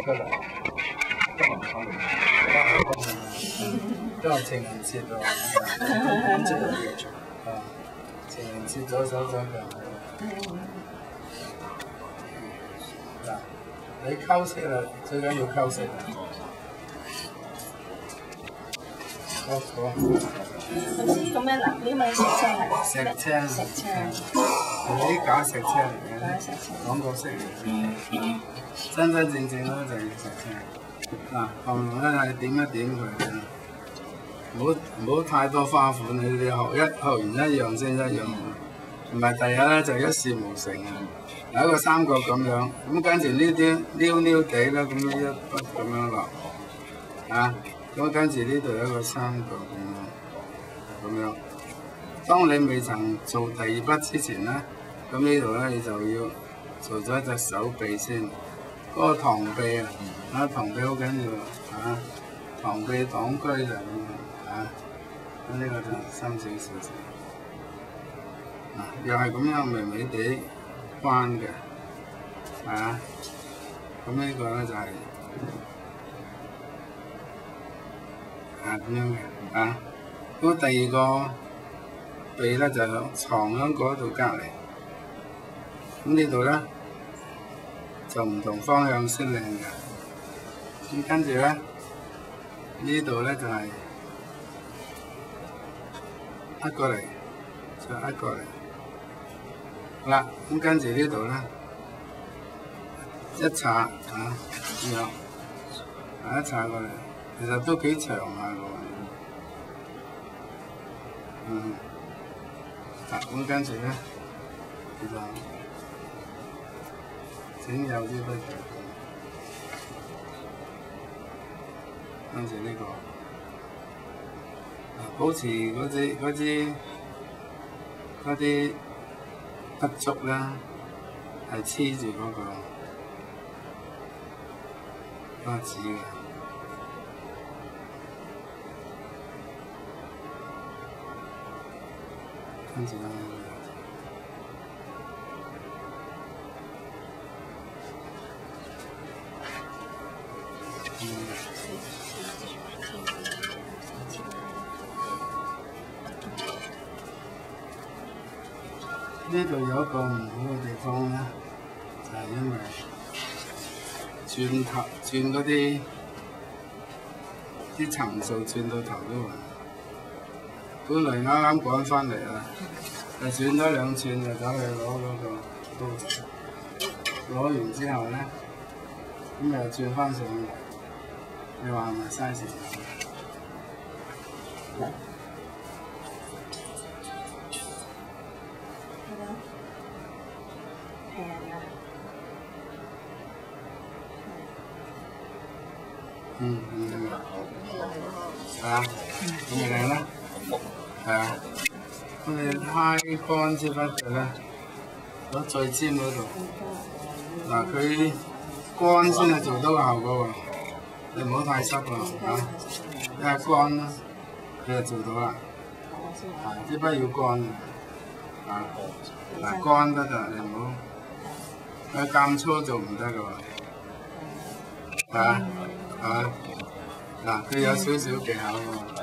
出嚟，都係情人節喎，情人節左手左腳。嗱，你溝色啦，最緊要溝色啦。好。咁樣嗱，呢咪石青啊？石青。石青。係啲假石青嚟嘅，廣告色嚟嘅，真真正正嗰就係石青。嗱，後來咧係點一點佢啊，唔好太多花款，你哋學完一樣先一樣，唔係第日咧就一事無成啊！有一個三角咁樣，咁跟住呢啲溜溜地啦，咁樣一筆咁樣落，啊，咁跟住呢度有一個三角咁樣。當你未曾做第二筆之前咧，咁呢度咧你就要做咗一隻手臂先，嗰個螳臂啊，螳臂好緊要啊，螳臂擋車就咁樣啊，咁呢個就深少少，又係咁樣微微地彎嘅，啊，咁呢個咧就係咁樣嘅，啊，咁第二個鼻咧就藏喺嗰度隔離，咁呢度咧就唔同方向先靚嘅，咁跟住咧呢度咧就係一過嚟，再一過嚟，好啦，咁跟住呢度咧一擦啊咁樣，一擦過嚟，其實都幾長下嘅喎，咁跟住咧，就整有啲不同，跟住呢個，保持嗰啲不足啦，係黐住嗰個花紙嘅。跟住咧，呢度有一個唔好嘅地方咧，就係因為轉嗰啲層數轉到頭都暈。本來啱啱趕翻嚟啦，就轉咗2寸就走去攞嗰個刀，攞完之後咧，咁又轉翻上嚟，你話係咪嘥時間？係啊，咁咪靚啦。係啊，咁你拉乾先得嘅咧，攞最尖嗰度，嗱佢乾先係做到個效果喎，你唔好太濕喎，因為乾啦，佢就做到啦，啲筆要乾嘅，嗱乾得㗎，你唔好，咁粗做唔得㗎喎，嗱佢有少少技巧喎。